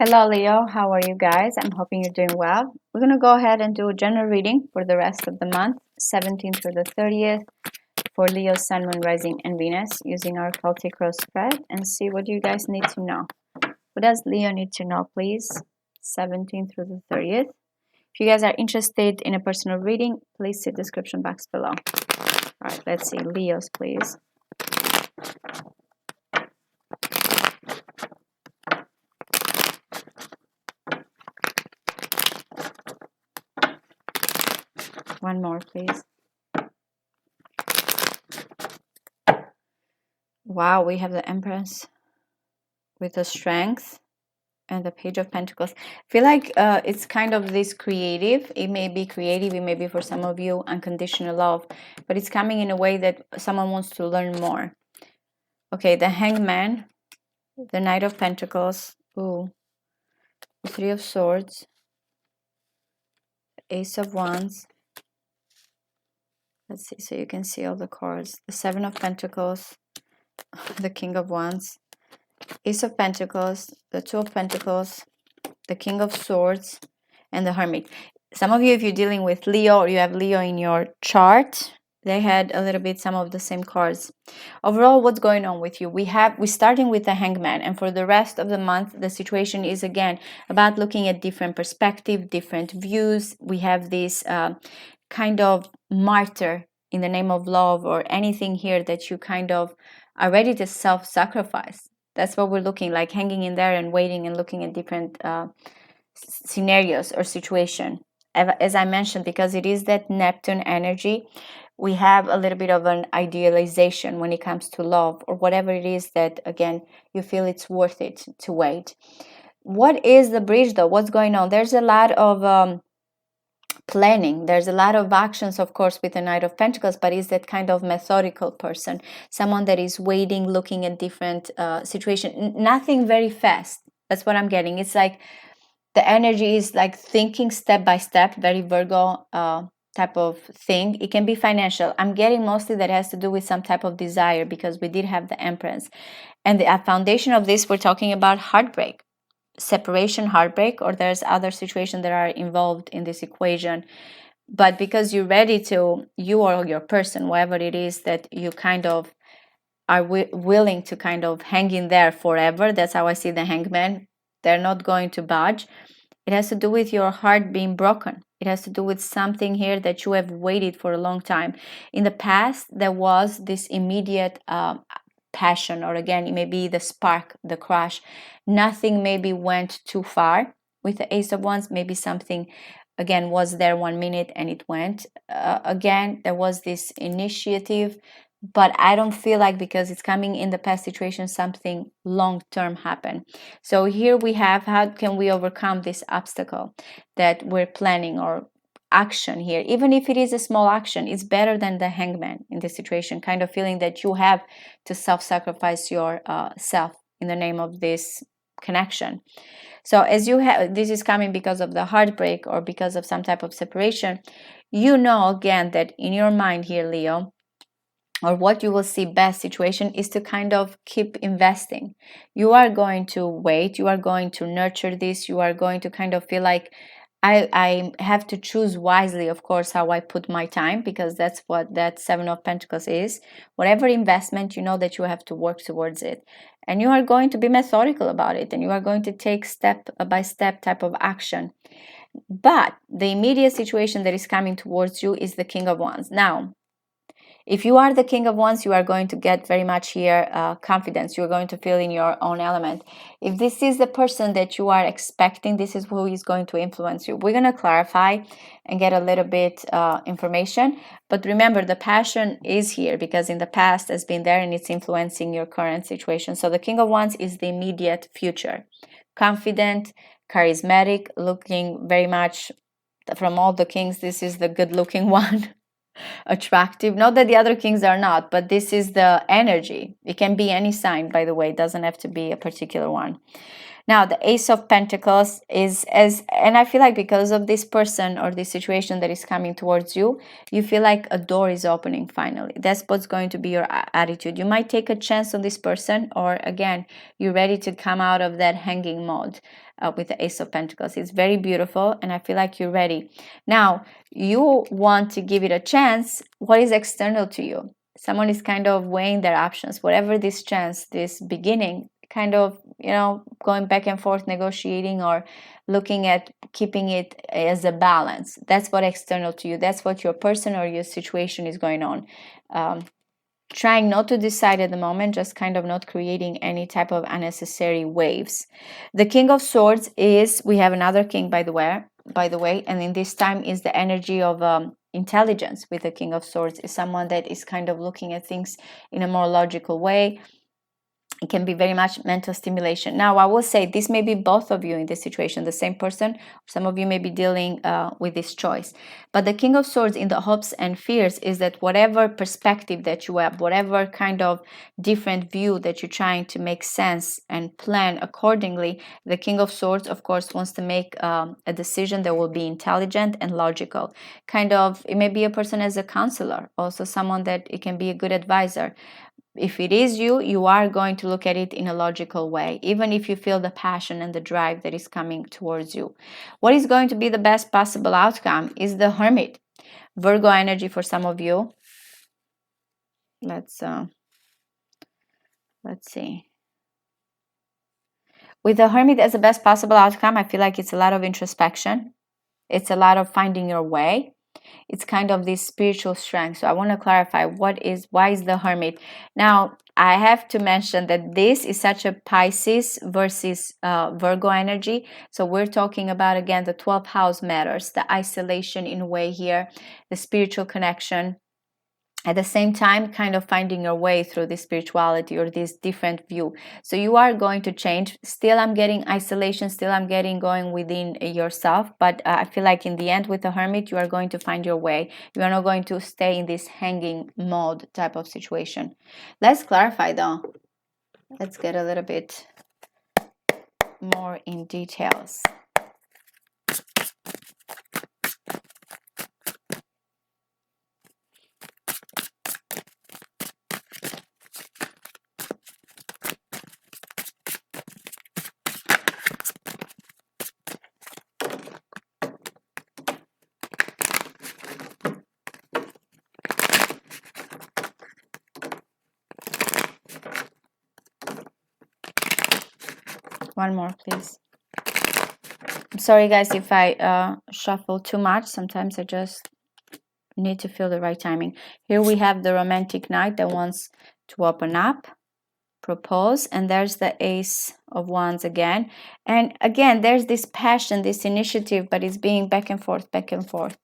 Hello Leo, how are you guys? I'm hoping you're doing well. We're going to go ahead and do a general reading for the rest of the month, 17th through the 30th, for Leo, Sun, Moon, Rising, and Venus, using our Celtic Cross spread, and see what you guys need to know. What does Leo need to know, please? 17th through the 30th. If you guys are interested in a personal reading, please see the description box below. All right, let's see. Leos, please. One more, please. Wow, we have the Empress with the Strength and the Page of Pentacles. I feel like it's kind of this creative. It may be creative, it may be for some of you unconditional love, but it's coming in a way that someone wants to learn more. Okay, the Hangman, the Knight of Pentacles, ooh, the Three of Swords, Ace of Wands. Let's see, so you can see all the cards. The Seven of Pentacles, the King of Wands, Ace of Pentacles, the Two of Pentacles, the King of Swords, and the Hermit. Some of you, if you're dealing with Leo or you have Leo in your chart, they had a little bit some of the same cards. Overall, what's going on with you? We're starting with the Hangman, and for the rest of the month, the situation is again about looking at different perspective, different views. We have this kind of martyr in the name of love, or anything here that you kind of are ready to self-sacrifice. That's what we're looking like, hanging in there and waiting and looking at different scenarios or situation. As I mentioned, because it is that Neptune energy, we have a little bit of an idealization when it comes to love or whatever it is that, again, you feel it's worth it to wait. What is the bridge though? What's going on? There's a lot of planning. There's a lot of actions, of course, with the Knight of Pentacles, but is that kind of methodical person, someone that is waiting, looking at different situation. Nothing very fast. That's what I'm getting. It's like the energy is like thinking step by step, very Virgo type of thing. It can be financial. I'm getting mostly that has to do with some type of desire, because we did have the Empress. And the foundation of this, we're talking about heartbreak, separation, heartbreak, or there's other situations that are involved in this equation. But because you're ready to, you or your person, whatever it is, that you kind of are willing to kind of hang in there forever. That's how I see the Hangman. They're not going to budge. It has to do with your heart being broken. It has to do with something here that you have waited for a long time. In the past, there was this immediate passion, or again, it may be the spark, the crush. Nothing maybe went too far with the Ace of Wands. Maybe something, again, was there 1 minute and it went. Again, there was this initiative, but I don't feel like, because it's coming in the past situation, something long-term happened. So here we have, how can we overcome this obstacle that we're planning, or action here? Even if it is a small action, it's better than the Hangman in this situation, kind of feeling that you have to self-sacrifice yourself in the name of this connection. So as you have, this is coming because of the heartbreak or because of some type of separation. You know, again, that in your mind here, Leo, or what you will see best situation is to kind of keep investing. You are going to wait, you are going to nurture this, you are going to kind of feel like, I have to choose wisely, of course, how I put my time, because that's what that Seven of Pentacles is. Whatever investment, you know that you have to work towards it. And you are going to be methodical about it, and you are going to take step by step type of action. But the immediate situation that is coming towards you is the King of Wands. Now, if you are the King of Wands, you are going to get very much here confidence. You're going to feel in your own element. If this is the person that you are expecting, this is who is going to influence you. We're going to clarify and get a little bit information. But remember, the passion is here because in the past has been there and it's influencing your current situation. So the King of Wands is the immediate future. Confident, charismatic, looking very much, from all the kings, this is the good looking one. Attractive, not that the other kings are not, but this is the energy. It can be any sign, by the way, it doesn't have to be a particular one. Now, the Ace of Pentacles is and I feel like because of this person or this situation that is coming towards you, you feel like a door is opening finally. That's what's going to be your attitude. You might take a chance on this person, or again, you're ready to come out of that hanging mode with the Ace of Pentacles. It's very beautiful, and I feel like you're ready. Now, you want to give it a chance. What is external to you? Someone is kind of weighing their options. Whatever this chance, this beginning, kind of, going back and forth, negotiating, or looking at keeping it as a balance. That's what external to you. That's what your person or your situation is going on. Trying not to decide at the moment, just kind of not creating any type of unnecessary waves. The King of Swords we have another king, by the way, and in this time is the energy of intelligence. With the King of Swords is someone that is kind of looking at things in a more logical way. It can be very much mental stimulation. Now, I will say this may be both of you in this situation, the same person. Some of you may be dealing with this choice. But the King of Swords in the hopes and fears is that whatever perspective that you have, whatever kind of different view that you're trying to make sense and plan accordingly, the King of Swords, of course, wants to make a decision that will be intelligent and logical. Kind of, it may be a person as a counselor, also someone that it can be a good advisor. If it is you, you are going to look at it in a logical way, even if you feel the passion and the drive that is coming towards you. What is going to be the best possible outcome is the Hermit. Virgo energy for some of you. Let's see. With the Hermit as the best possible outcome, I feel like it's a lot of introspection. It's a lot of finding your way. It's kind of this spiritual strength. So I want to clarify why is the Hermit. Now, I have to mention that this is such a Pisces versus Virgo energy. So we're talking about, again, the 12th house matters, the isolation in a way here, the spiritual connection. At the same time, kind of finding your way through this spirituality or this different view. So you are going to change. Still, I'm getting isolation. Still, I'm getting going within yourself. But I feel like in the end, with the Hermit, you are going to find your way. You are not going to stay in this hanging mode type of situation. Let's clarify, though. Let's get a little bit more in details. One more, please. I'm sorry, guys, if I shuffle too much. Sometimes I just need to feel the right timing. Here we have the romantic knight that wants to open up, propose, and there's the Ace of Wands again. And again, there's this passion, this initiative, but it's being back and forth, back and forth.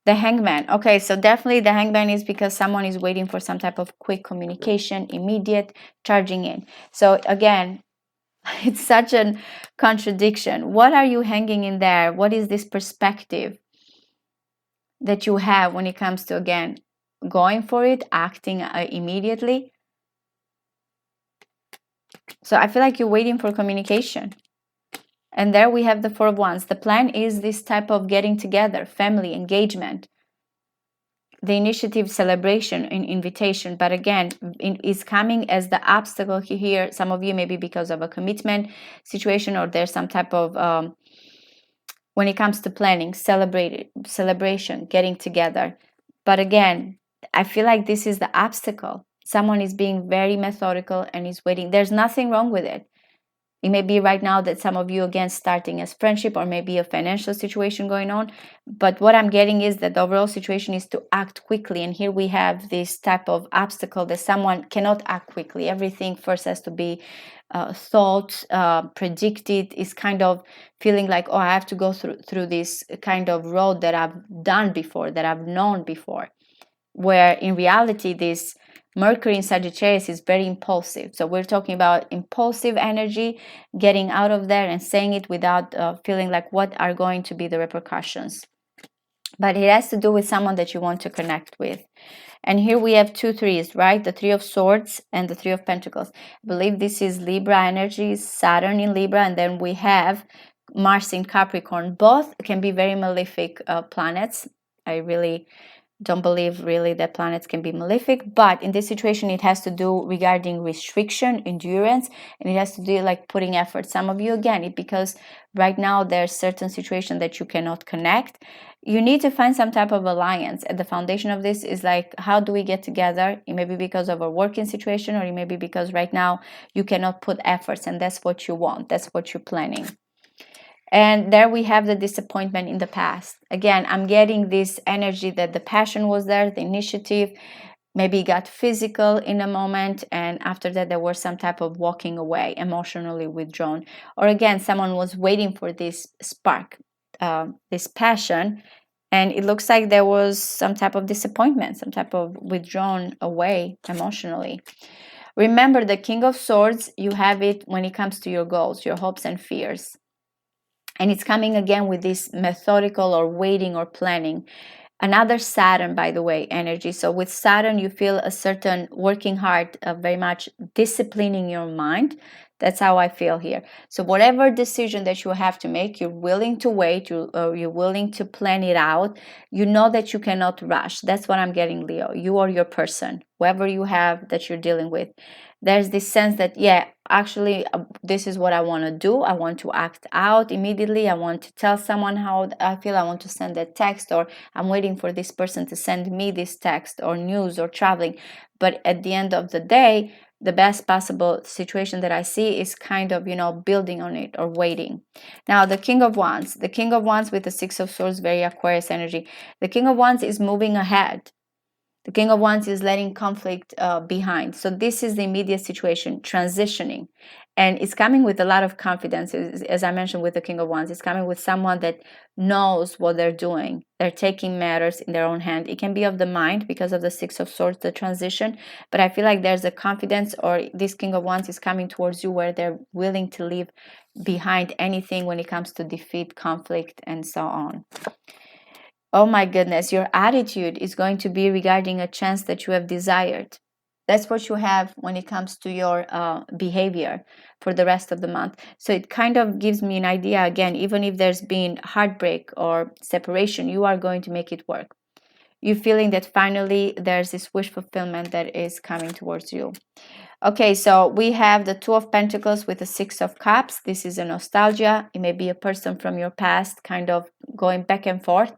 The Hangman. Okay, so definitely the Hangman is because someone is waiting for some type of quick communication, immediate, charging in. So again, it's such a contradiction. What are you hanging in there? What is this perspective that you have when it comes to, again, going for it, acting immediately? So I feel like you're waiting for communication. And there we have the Four of Wands. The plan is this type of getting together, family, engagement, the initiative, celebration, and invitation. But again, is coming as the obstacle here. Some of you maybe because of a commitment situation, or there's some type of, when it comes to planning, celebration, getting together. But again, I feel like this is the obstacle. Someone is being very methodical and is waiting. There's nothing wrong with it. It may be right now that some of you, again, starting as friendship, or maybe a financial situation going on. But what I'm getting is that the overall situation is to act quickly. And here we have this type of obstacle that someone cannot act quickly. Everything first has to be thought, predicted, is kind of feeling like, oh, I have to go through this kind of road that I've done before, that I've known before. Where in reality, this Mercury in Sagittarius is very impulsive. So we're talking about impulsive energy, getting out of there and saying it without feeling like what are going to be the repercussions. But it has to do with someone that you want to connect with. And here we have 2 threes, right? The 3 of Swords and the 3 of Pentacles. I believe this is Libra energy, Saturn in Libra, and then we have Mars in Capricorn. Both can be very malefic planets. I really don't believe really that planets can be malefic, but in this situation it has to do regarding restriction, endurance, and it has to do like putting effort. Some of you, again, because right now there's certain situation that you cannot connect, you need to find some type of alliance. At the foundation of this is like, how do we get together? It may be because of a working situation, or it may be because right now you cannot put efforts, and that's what you want, that's what you're planning. And there we have the disappointment in the past. Again, I'm getting this energy that the passion was there, the initiative, maybe it got physical in a moment, and after that there was some type of walking away, emotionally withdrawn. Or again, someone was waiting for this spark, this passion, and it looks like there was some type of disappointment, some type of withdrawn away emotionally. Remember, the King of Swords, you have it when it comes to your goals, your hopes and fears. And it's coming again with this methodical or waiting or planning. Another Saturn, by the way, energy. So with Saturn, you feel a certain working hard, very much disciplining your mind. That's how I feel here. So whatever decision that you have to make, you're willing to wait, you're willing to plan it out. You know that you cannot rush. That's what I'm getting, Leo. You or your person, whoever you have that you're dealing with. There's this sense that, yeah, actually, this is what I want to do. I want to act out immediately. I want to tell someone how I feel. I want to send a text, or I'm waiting for this person to send me this text or news or traveling. But at the end of the day, the best possible situation that I see is kind of, building on it or waiting. Now, the King of Wands with the Six of Swords, very Aquarius energy. The King of Wands is moving ahead. The King of Wands is letting conflict behind. So this is the immediate situation, transitioning. And it's coming with a lot of confidence. As I mentioned with the King of Wands, it's coming with someone that knows what they're doing. They're taking matters in their own hand. It can be of the mind because of the Six of Swords, the transition. But I feel like there's a confidence, or this King of Wands is coming towards you where they're willing to leave behind anything when it comes to defeat, conflict, and so on. Oh my goodness, your attitude is going to be regarding a chance that you have desired. That's what you have when it comes to your behavior for the rest of the month. So it kind of gives me an idea, again, even if there's been heartbreak or separation, you are going to make it work. You're feeling that finally there's this wish fulfillment that is coming towards you. Okay, so we have the Two of Pentacles with the Six of Cups. This is a nostalgia. It may be a person from your past kind of going back and forth.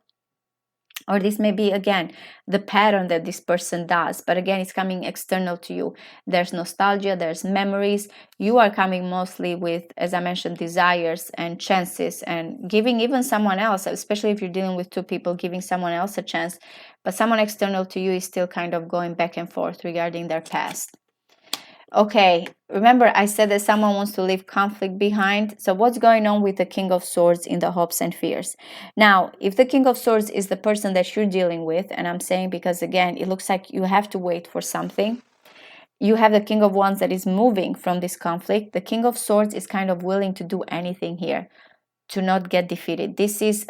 Or this may be, again, the pattern that this person does. But again, it's coming external to you. There's nostalgia, there's memories. You are coming mostly with, as I mentioned, desires and chances, and giving even someone else, especially if you're dealing with two people, giving someone else a chance. But someone external to you is still kind of going back and forth regarding their past. Okay, remember I said that someone wants to leave conflict behind. So what's going on with the King of Swords in the hopes and fears? Now, if the King of Swords is the person that you're dealing with, and I'm saying because, again, it looks like you have to wait for something. You have the King of Wands that is moving from this conflict. The King of Swords is kind of willing to do anything here to not get defeated. This is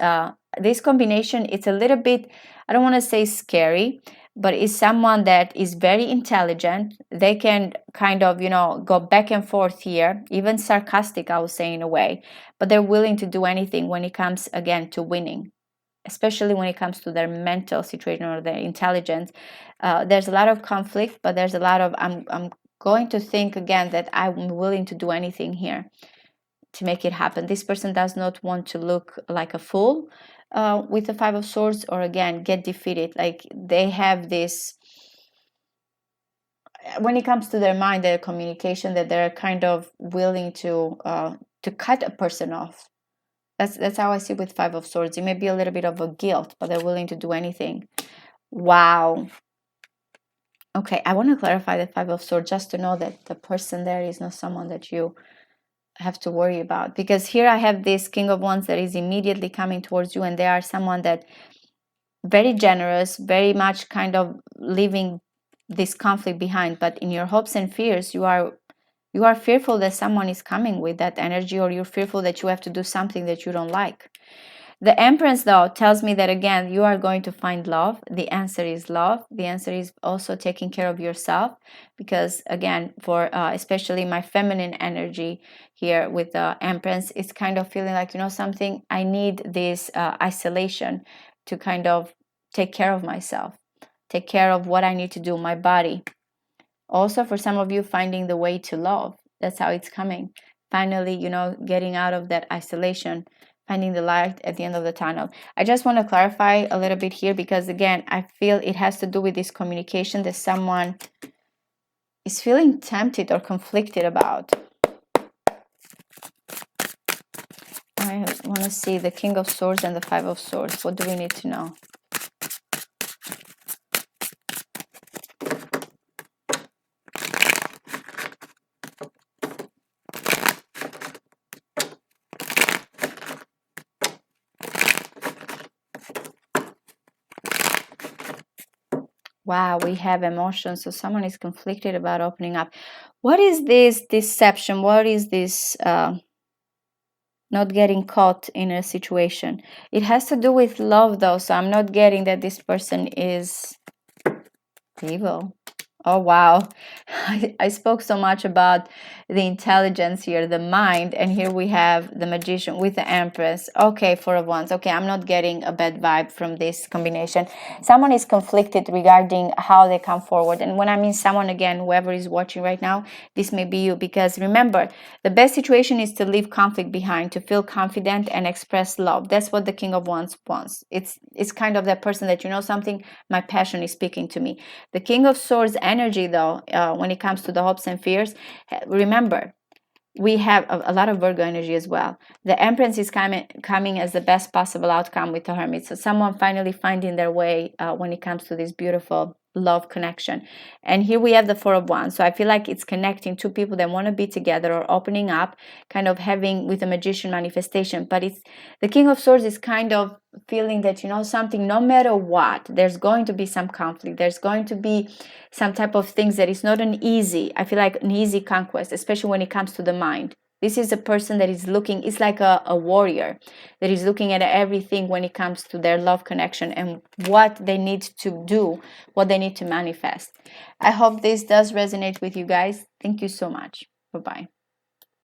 this combination, it's a little bit, I don't want to say scary, but it's someone that is very intelligent. They can kind of, go back and forth here, even sarcastic, I would say, in a way, but they're willing to do anything when it comes, again, to winning, especially when it comes to their mental situation or their intelligence. There's a lot of conflict, but there's a lot of, I'm going to think again that I'm willing to do anything here to make it happen. This person does not want to look like a fool with the Five of Swords, or again, get defeated. Like they have this, when it comes to their mind, their communication, that they're kind of willing to cut a person off. That's how I see with Five of Swords. It may be a little bit of a guilt, but they're willing to do anything. Wow. Okay, I want to clarify the Five of Swords just to know that the person there is not someone that you have to worry about, because here I have this King of Wands that is immediately coming towards you, and they are someone that very generous, very much kind of leaving this conflict behind. But in your hopes and fears, you are fearful that someone is coming with that energy, or you're fearful that you have to do something that you don't like. The Empress, though, tells me that, again, you are going to find love. The answer is love. The answer is also taking care of yourself, because, again, for especially my feminine energy here with the Empress, it's kind of feeling like, something, I need this isolation to kind of take care of myself, take care of what I need to do, my body. Also, for some of you, finding the way to love. That's how it's coming. Finally, getting out of that isolation, finding the light at the end of the tunnel. I just want to clarify a little bit here, because, again, I feel it has to do with this communication that someone is feeling tempted or conflicted about. I want to see the King of Swords and the Five of Swords. What do we need to know? Wow, we have emotions. So someone is conflicted about opening up. What is this deception? What is this not getting caught in a situation? It has to do with love, though. So I'm not getting that this person is evil. Oh, wow. I spoke so much about the intelligence here, the mind, and here we have the Magician with the Empress. Okay, Four of Wands. Okay, I'm not getting a bad vibe from this combination. Someone is conflicted regarding how they come forward. And when I mean someone, again, whoever is watching right now, this may be you. Because remember, the best situation is to leave conflict behind, to feel confident and express love. That's what the King of Wands wants. It's kind of that person that, something, my passion is speaking to me. The King of Swords energy, though, when it comes to the hopes and fears, remember, we have a lot of Virgo energy as well. The Empress is coming as the best possible outcome with the Hermit. So someone finally finding their way when it comes to this beautiful love connection. And here we have the Four of Wands. So I feel like it's connecting two people that want to be together or opening up, kind of having with a Magician manifestation. But it's the King of Swords is kind of feeling that, something, no matter what, there's going to be some conflict. There's going to be some type of things that is not an easy, I feel like an easy conquest, especially when it comes to the mind. This is a person that is looking, it's like a warrior that is looking at everything when it comes to their love connection and what they need to do, what they need to manifest. I hope this does resonate with you guys. Thank you so much. Bye-bye.